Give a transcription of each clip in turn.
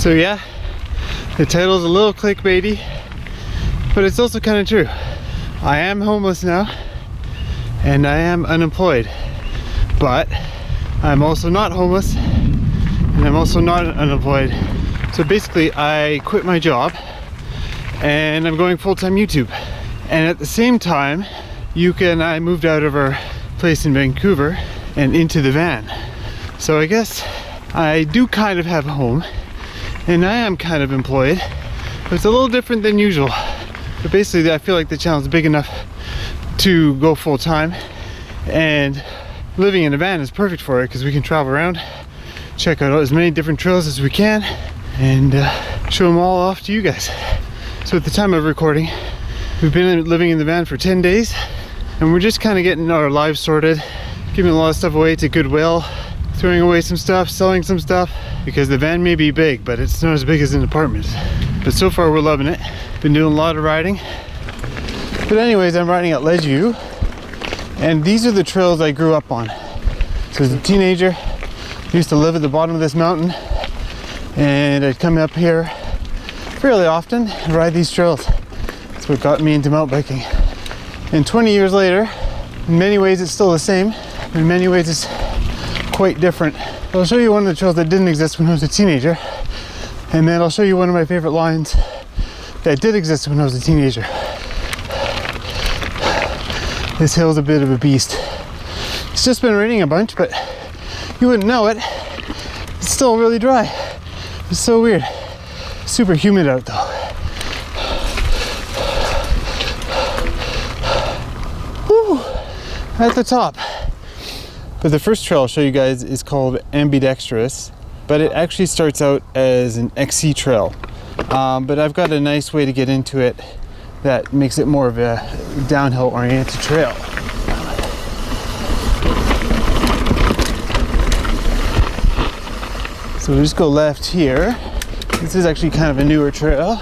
So yeah, the title's a little clickbaity, but it's also kind of true. I am homeless now, and I am unemployed, but I'm also not homeless, and I'm also not unemployed. So basically, I quit my job, and I'm going full-time YouTube. And at the same time, Yuka and I moved out of our place in Vancouver and into the van. So I guess I do kind of have a home, and I am kind of employed, but it's a little different than usual. But basically, I feel like the channel is big enough to go full time, and living in a van is perfect for it because we can travel around, check out as many different trails as we can, and show them all off to you guys. So at the time of recording, we've been living in the van for 10 days, and we're just kind of getting our lives sorted, giving a lot of stuff away to Goodwill, throwing away some stuff, selling some stuff, because the van may be big, but it's not as big as an apartment. But so far we're loving it. Been doing a lot of riding. But anyways, I'm riding at Leju, and these are the trails I grew up on. So as a teenager, I used to live at the bottom of this mountain, and I'd come up here fairly often and ride these trails. That's what got me into mountain biking. And 20 years later, in many ways it's still the same, but in many ways it's quite different. I'll show you one of the trails that didn't exist when I was a teenager, and then I'll show you one of my favorite lines that did exist when I was a teenager. This hill's a bit of a beast. It's just been raining a bunch, but you wouldn't know it. It's still really dry. It's so weird. Super humid out though. Woo! At the top. But the first trail I'll show you guys is called Ambidextrous, but it actually starts out as an XC trail. But I've got a nice way to get into it that makes it more of a downhill oriented trail. So we just go left here. This is actually kind of a newer trail.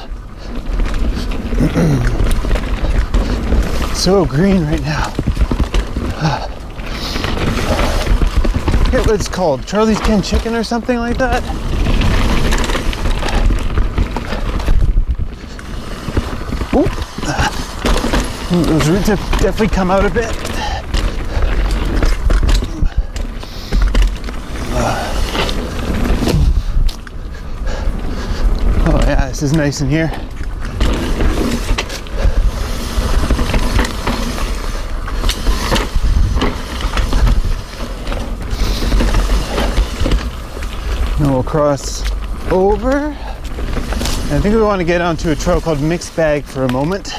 So green right now. I forget what it's called. Charlie's Canned Chicken or something like that. Those roots have definitely come out a bit. Oh yeah, this is nice in here. Then we'll cross over. And I think we want to get onto a trail called Mixed Bag for a moment.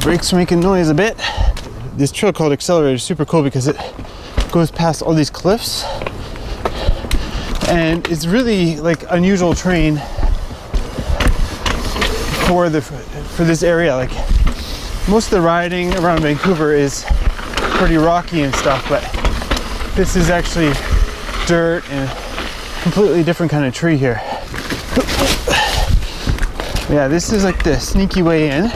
Brakes making noise a bit. This trail called Accelerator is super cool because it goes past all these cliffs, and it's really like unusual terrain for this area. Like most of the riding around Vancouver is pretty rocky and stuff, but this is actually dirt and a completely different kind of tree here. Yeah, this is like the sneaky way in.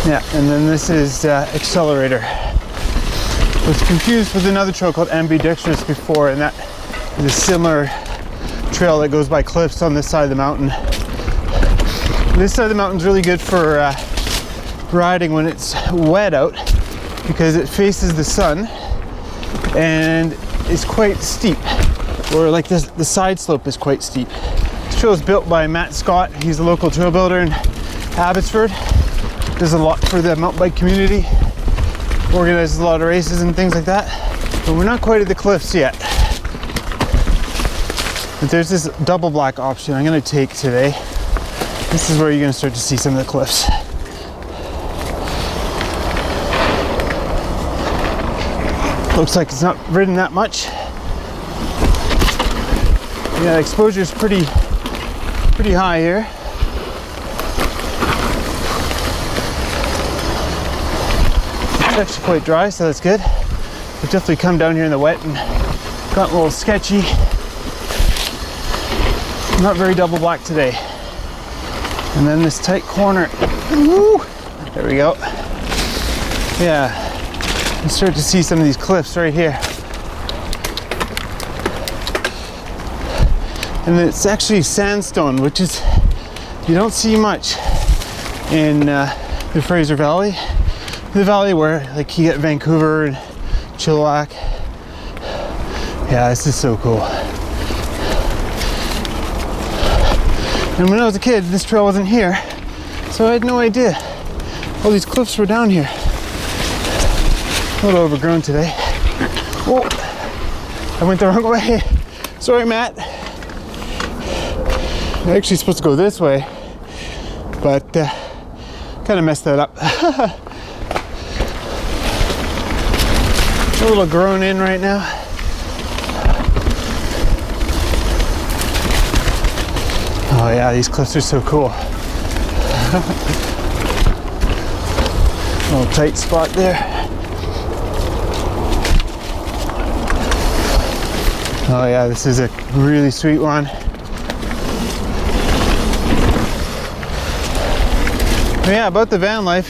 Yeah, and then this is Accelerator. I was confused with another trail called Ambidextrous before, and that is a similar trail that goes by cliffs on this side of the mountain. This side of the mountain is really good for riding when it's wet out because it faces the sun and it's quite steep, or like this, the side slope is quite steep. This trail is built by Matt Scott. He's a local trail builder in Abbotsford. Does a lot for the mountain bike community, organizes a lot of races and things like that, but we're not quite at the cliffs yet. But there's this double black option I'm going to take today. This is where you're going to start to see some of the cliffs. Looks like it's not ridden that much. Yeah, exposure is pretty high here. actually quite dry, so that's good. We've definitely come down here in the wet and got a little sketchy. Not very double black today. And then this tight corner. Woo! There we go. Yeah, you start to see some of these cliffs right here. And it's actually sandstone, which is, you don't see much in the Fraser Valley. The valley where like you get Vancouver and Chilliwack. Yeah, this is so cool. And when I was a kid, this trail wasn't here, so I had no idea all these cliffs were down here. A little overgrown today. Oh, I went the wrong way. Sorry, Matt. I'm actually supposed to go this way, but kind of messed that up. A little grown in right now. Oh yeah, these cliffs are so cool. Little tight spot there. Oh yeah, this is a really sweet one. But yeah, about the van life,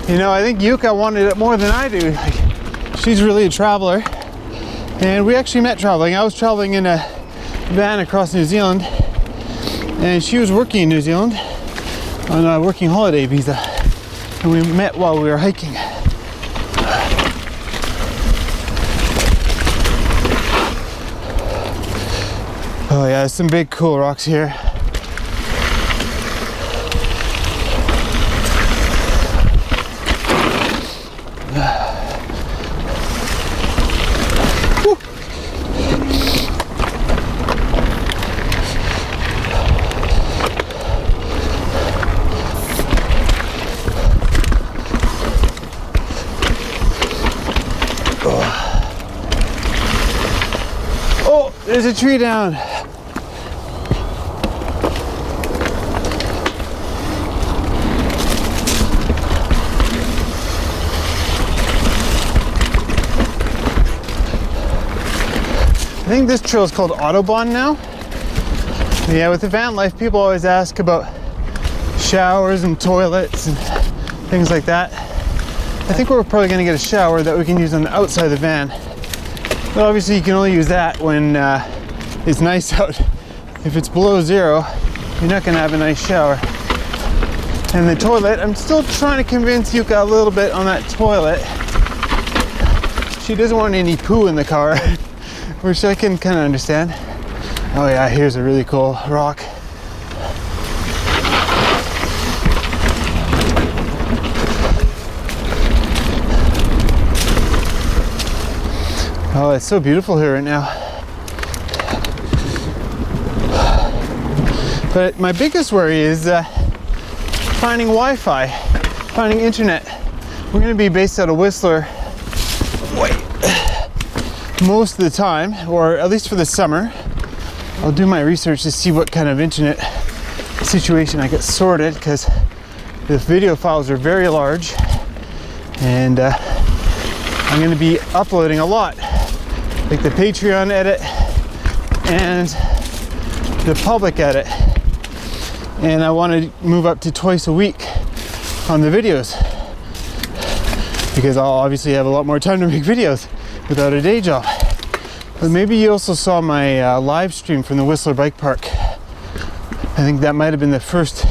you know, I think Yuka wanted it more than I do. Like, she's really a traveler, and we actually met traveling. I was traveling in a van across New Zealand, and she was working in New Zealand on a working holiday visa, and we met while we were hiking. Oh yeah, there's some big cool rocks here. Oh, there's a tree down. I think this trail is called Autobahn now. Yeah, with the van life, people always ask about showers and toilets and things like that. I think we're probably going to get a shower that we can use on the outside of the van. But obviously you can only use that when it's nice out. If it's below zero, you're not going to have a nice shower. And the toilet, I'm still trying to convince Yuka a little bit on that toilet. She doesn't want any poo in the car, which I can kind of understand. Oh yeah, here's a really cool rock. Oh, it's so beautiful here right now. But my biggest worry is finding Wi-Fi, finding internet. We're going to be based out of Whistler most of the time, or at least for the summer. I'll do my research to see what kind of internet situation I get sorted, because the video files are very large, and I'm going to be uploading a lot, like the Patreon edit and the public edit, and I want to move up to twice a week on the videos, because I'll obviously have a lot more time to make videos without a day job. But maybe you also saw my live stream from the Whistler Bike Park. I think that might have been the first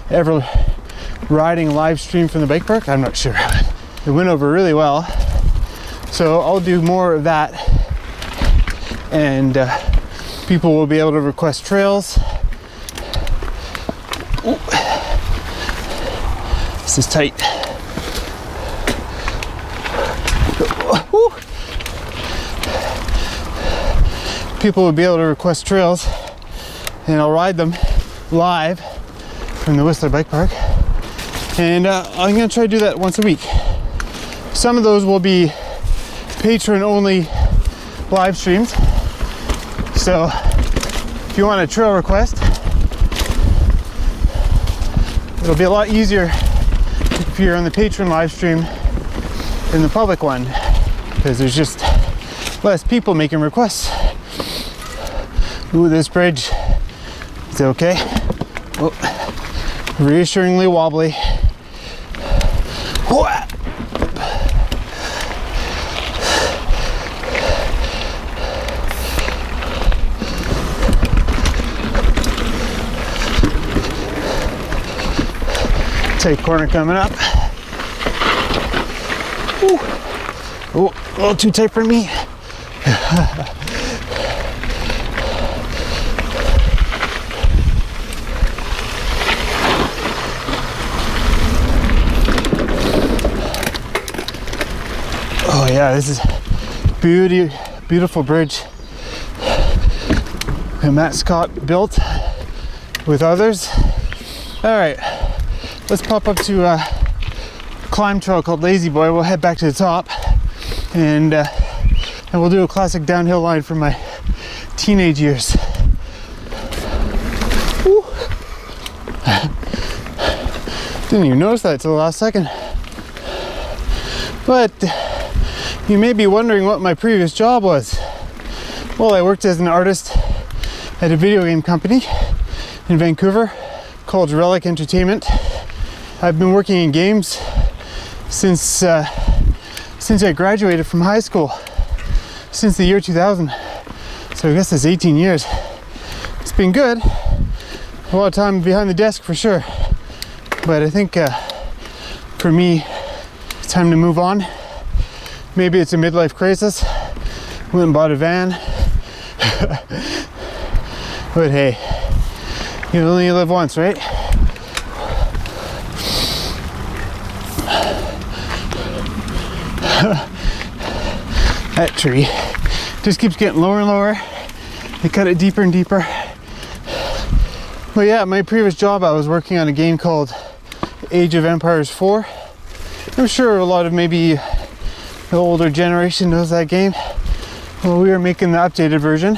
ever riding live stream from the bike park. I'm not sure. It went over really well. So I'll do more of that, and people will be able to request trails. Ooh. This is tight. Ooh. People will be able to request trails, and I'll ride them live from the Whistler Bike Park. And I'm going to try to do that once a week. Some of those will be patron only live streams. So if you want a trail request, it'll be a lot easier if you're on the patron live stream than the public one because there's just less people making requests. Ooh, this bridge is okay. Oh, reassuringly wobbly. What? Tight corner coming up. Ooh. Oh, a little too tight for me. Oh yeah, this is beautiful bridge that Matt Scott built with others. All right, let's pop up to a climb trail called Lazy Boy. We'll head back to the top, and we'll do a classic downhill line from my teenage years. Woo. Didn't even notice that till the last second. But you may be wondering what my previous job was. Well, I worked as an artist at a video game company in Vancouver called Relic Entertainment. I've been working in games since I graduated from high school, since the year 2000. So I guess it's 18 years. It's been good. A lot of time behind the desk for sure. But I think for me, it's time to move on. Maybe it's a midlife crisis. Went and bought a van. But hey, you only live once, right? That tree just keeps getting lower and lower. They cut it deeper and deeper. But yeah, my previous job, I was working on a game called Age of Empires 4. I'm sure a lot of maybe the older generation knows that game. Well, we are making the updated version,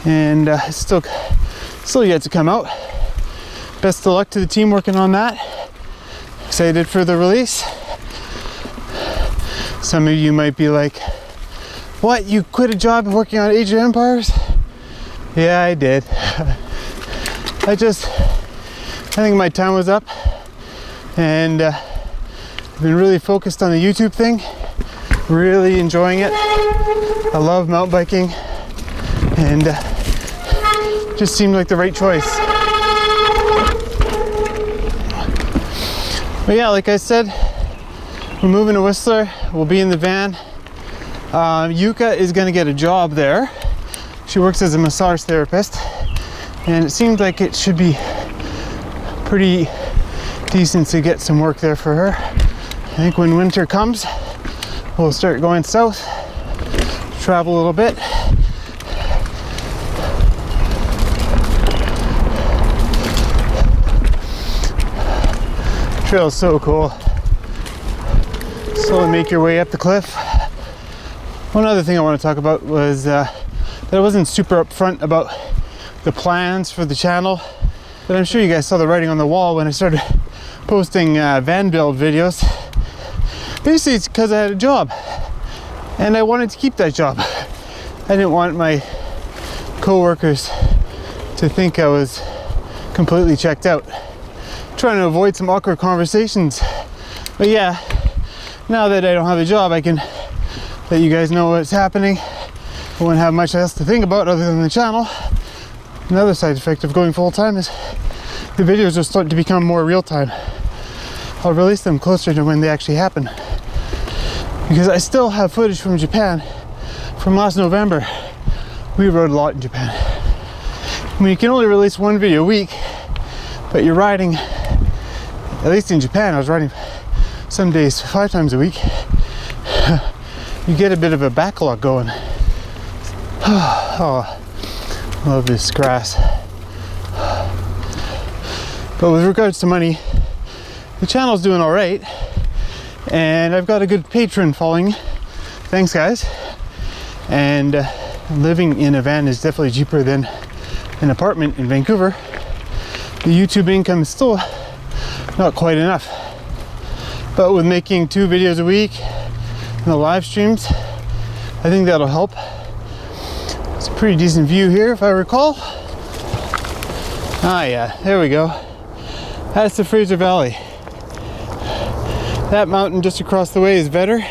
and it's still yet to come out. Best of luck to the team working on that. Excited for the release. Some of you might be like, what, you quit a job working on Age of Empires? Yeah, I did. I think my time was up, and I've been really focused on the YouTube thing, really enjoying it. I love mountain biking, and just seemed like the right choice. But yeah, like I said, we're moving to Whistler. We'll be in the van. Yuka is going to get a job there. She works as a massage therapist, and it seems like it should be pretty decent to get some work there for her. I think when winter comes, we'll start going south, travel a little bit. Trail is so cool. Slowly make your way up the cliff. One other thing I want to talk about was that I wasn't super upfront about the plans for the channel, but I'm sure you guys saw the writing on the wall when I started posting van build videos. Basically, it's because I had a job, and I wanted to keep that job. I didn't want my co-workers to think I was completely checked out. Trying to avoid some awkward conversations. But yeah, now that I don't have a job, I can let you guys know what's happening. I won't have much else to think about other than the channel. Another side effect of going full-time is the videos will start to become more real-time. I'll release them closer to when they actually happen, because I still have footage from Japan from last November. We rode a lot in Japan. I mean, you can only release one video a week, but you're riding, at least in Japan, I was riding some days 5 times a week. You get a bit of a backlog going. Oh, love this grass. But with regards to money, the channel's doing all right, and I've got a good patron following. Thanks, guys. And living in a van is definitely cheaper than an apartment in Vancouver. The YouTube income is still not quite enough. But with making 2 videos a week and the live streams, I think that'll help. It's a pretty decent view here if I recall. Ah yeah, there we go. That's the Fraser Valley. That mountain just across the way is Vetter,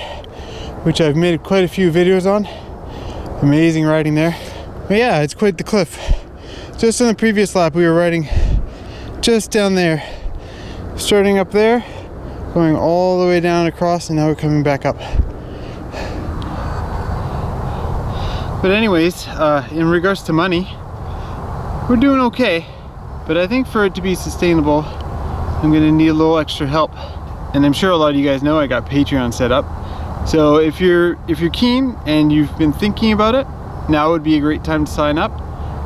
which I've made quite a few videos on. Amazing riding there. But yeah, it's quite the cliff. Just on the previous lap we were riding just down there. Starting up there, going all the way down across, and now we're coming back up. But anyways, in regards to money, we're doing okay. But I think for it to be sustainable, I'm gonna need a little extra help. And I'm sure a lot of you guys know I got Patreon set up. So if you're keen and you've been thinking about it, now would be a great time to sign up.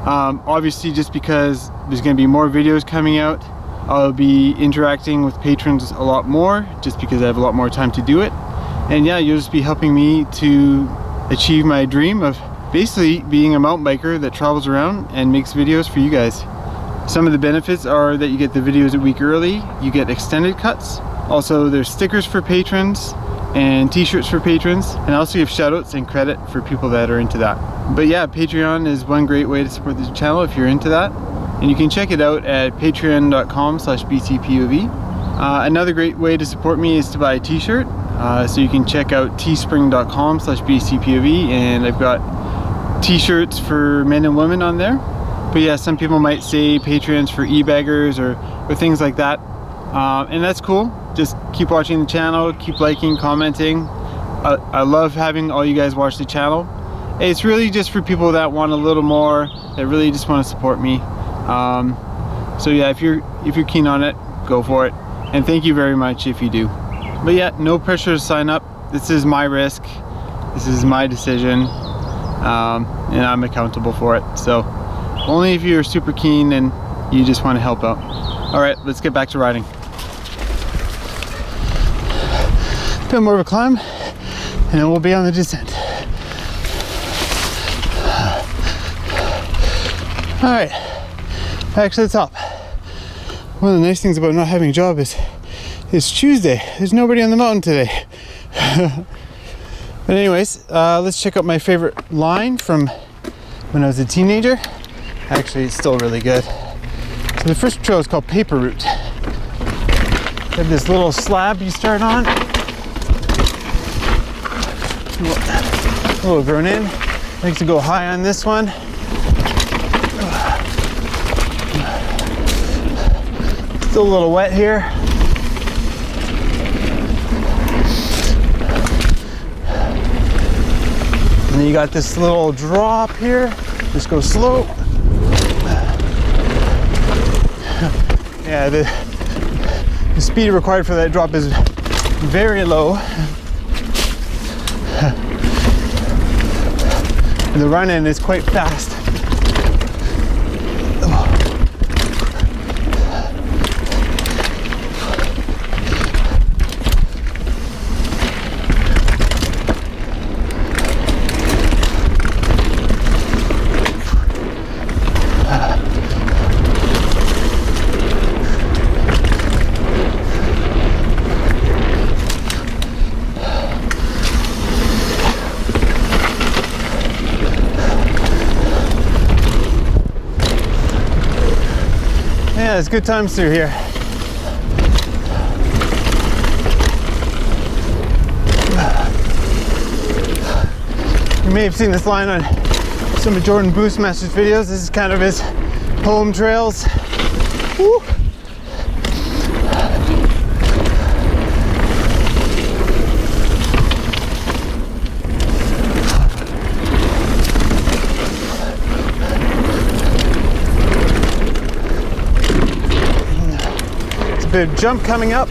Obviously, just because there's gonna be more videos coming out, I'll be interacting with patrons a lot more, just because I have a lot more time to do it. And yeah, you'll just be helping me to achieve my dream of basically being a mountain biker that travels around and makes videos for you guys. Some of the benefits are that you get the videos a week early, you get extended cuts. Also, there's stickers for patrons and t-shirts for patrons, and also you have shoutouts and credit for people that are into that. But yeah, Patreon is one great way to support the channel if you're into that. And you can check it out at patreon.com/bcpov. Another great way to support me is to buy a t-shirt. So you can check out teespring.com/bcpov, and I've got t-shirts for men and women on there. But yeah, some people might say Patreons for e-baggers or things like that. And that's cool. Just keep watching the channel, keep liking, commenting. I love having all you guys watch the channel. It's really just for people that want a little more, that really just want to support me. So yeah, if you're keen on it, go for it. And thank you very much if you do. But yeah, no pressure to sign up. This is my risk. This is my decision. And I'm accountable for it. So only if you're super keen and you just want to help out. All right, let's get back to riding. A bit more of a climb, and then we'll be on the descent. All right, back to the top. One of the nice things about not having a job is it's Tuesday. There's nobody on the mountain today. But anyways, let's check out my favorite line from when I was a teenager. Actually, it's still really good. So the first trail is called Paper Route. You have this little slab you start on. A little grown in. I like to go high on this one. Still a little wet here. And then you got this little drop here. Just go slow. Yeah, the speed required for that drop is very low. And the run-in is quite fast. Yeah, it's good times through here. You may have seen this line on some of Jordan Boostmaster's videos. This is kind of his home trails. Woo. Big jump coming up.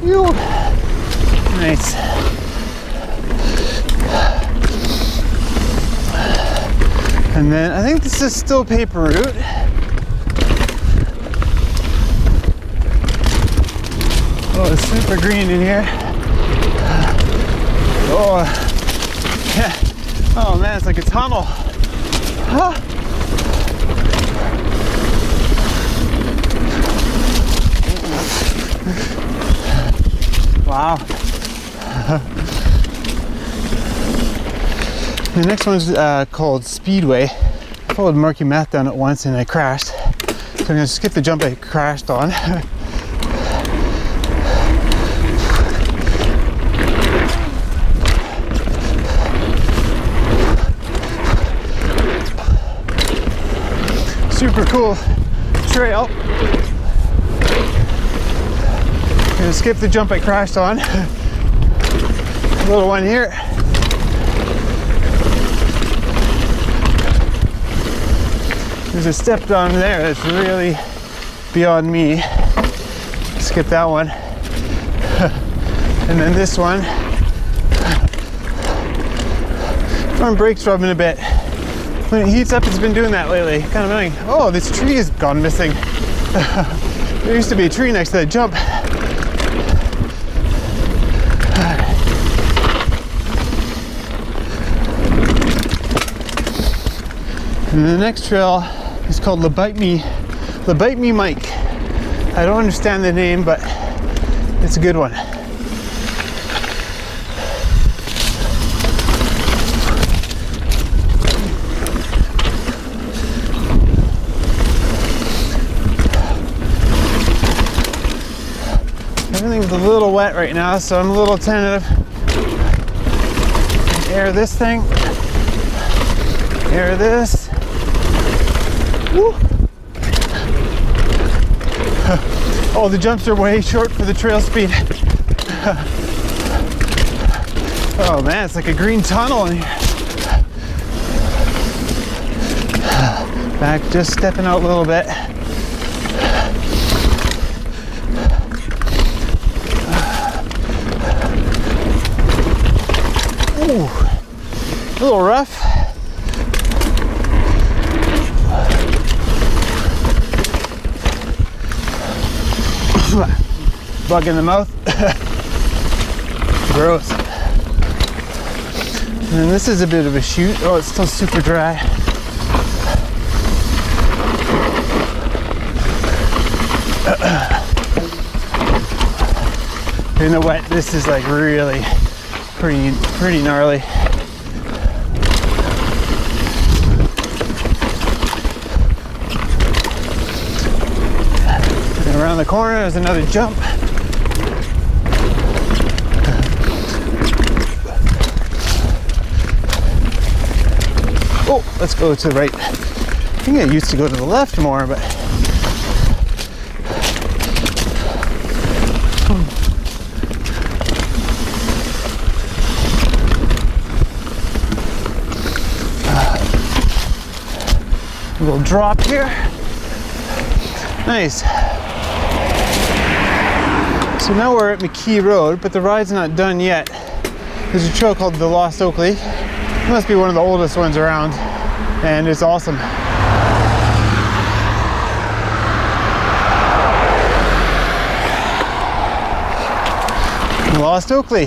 Ew. Nice. And then I think this is still Paper Route. Oh, it's super green in here. Oh, yeah. Oh man, it's like a tunnel. Huh? Wow. The next one's called Speedway. I followed Marky Math down it once and I crashed. So I'm gonna skip the jump I crashed on. Super cool trail. I'm gonna skip the jump I crashed on. A little one here. There's a step down there that's really beyond me. Skip that one. And then this one. Front brake's rubbing a bit. When it heats up, it's been doing that lately. Kind of annoying. Oh, this tree has gone missing. There used to be a tree next to that jump. And the next trail is called Le Bite Me Mike. I don't understand the name, but it's a good one. Everything's a little wet right now, so I'm a little tentative. Air this thing. Air this. Woo. Oh, the jumps are way short for the trail speed. Oh man, it's like a green tunnel in here. Back, just stepping out a little bit. Ooh, a little rough. Bug in the mouth. Gross. And then this is a bit of a chute. Oh, it's still super dry. In the wet, this is like really pretty gnarly. And around the corner there's another jump. Oh, let's go to the right. I think I used to go to the left more, but a little drop here. Nice. So now we're at McKee Road, but the ride's not done yet. There's a trail called the Lost Oakley. It must be one of the oldest ones around, and it's awesome. Lost Oakley.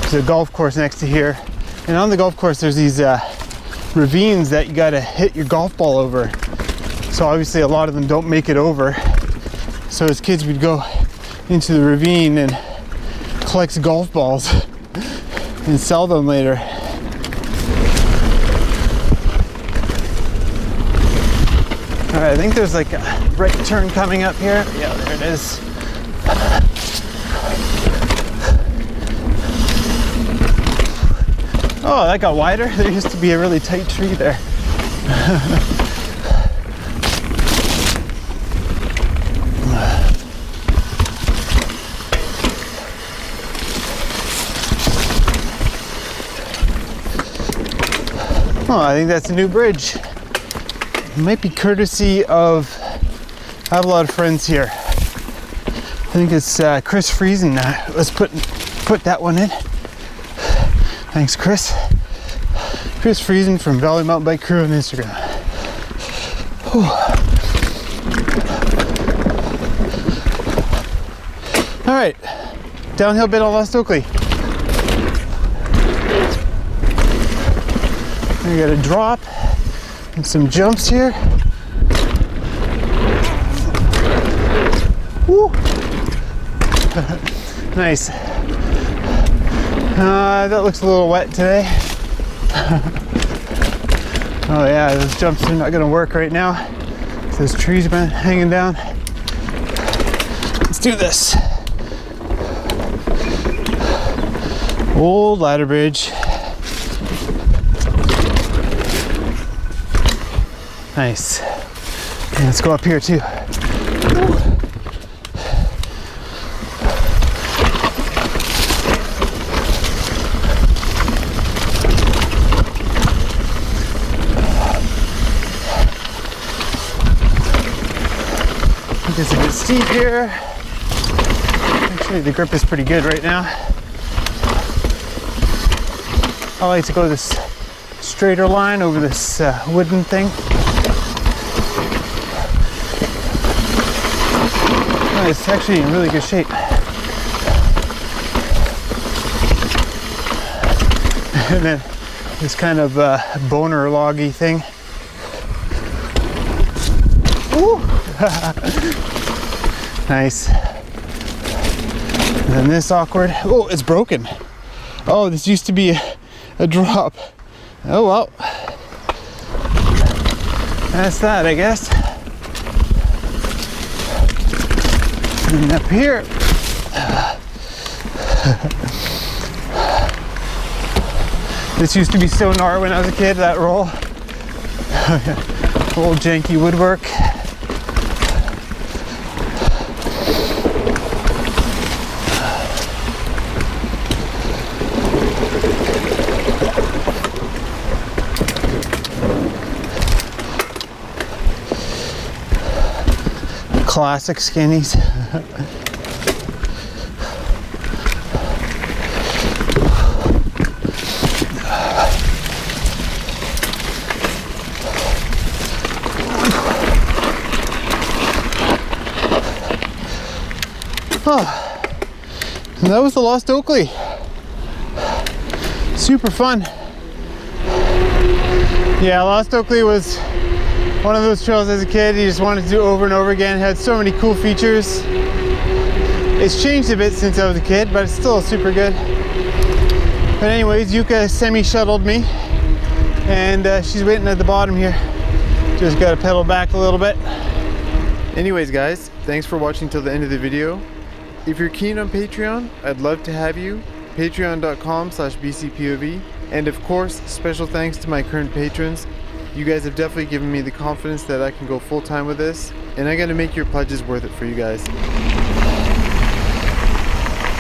There's a golf course next to here, and on the golf course there's these ravines that you gotta hit your golf ball over. So obviously a lot of them don't make it over. So as kids we'd go into the ravine and collect golf balls and sell them later. Alright, I think there's like a right turn coming up here. Yeah, there it is. Oh, that got wider. There used to be a really tight tree there. Oh, I think that's a new bridge. It might be courtesy of, I have a lot of friends here. I think it's Chris Friesen. Let's put that one in. Thanks, Chris. Chris Friesen from Valley Mountain Bike Crew on Instagram. Whew. All right, downhill bit on Lost Oakley. We got a drop and some jumps here. Woo. Nice. That looks a little wet today. Oh yeah, those jumps are not gonna work right now. Those trees have been hanging down. Let's do this. Old ladder bridge. Nice. And let's go up here too. It's a bit steep here. Actually, the grip is pretty good right now. I like to go this straighter line over this wooden thing. Oh, it's actually in really good shape. And then this kind of boner loggy thing. Woo! Nice. And then this awkward. Oh, it's broken. Oh, this used to be a drop. Oh well. That's that, I guess. And up here. This used to be so gnar when I was a kid, that roll. Old janky woodwork. Classic skinnies. Oh, and that was the Lost Oakley. Super fun. Yeah, Lost Oakley was one of those trails as a kid you just wanted to do over and over again. It had so many cool features. It's changed a bit since I was a kid, but it's still super good. But anyways, Yuka semi-shuttled me, and she's waiting at the bottom here. Just gotta pedal back a little bit. Anyways guys, thanks for watching till the end of the video. If you're keen on Patreon, I'd love to have you. Patreon.com/BCPOV. And of course, special thanks to my current patrons. You guys have definitely given me the confidence that I can go full time with this, and I'm gonna make your pledges worth it for you guys.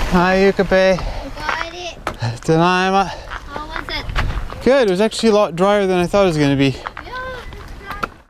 Hi Yukape. Got it. Tanaima. How was it? Good, it was actually a lot drier than I thought it was gonna be.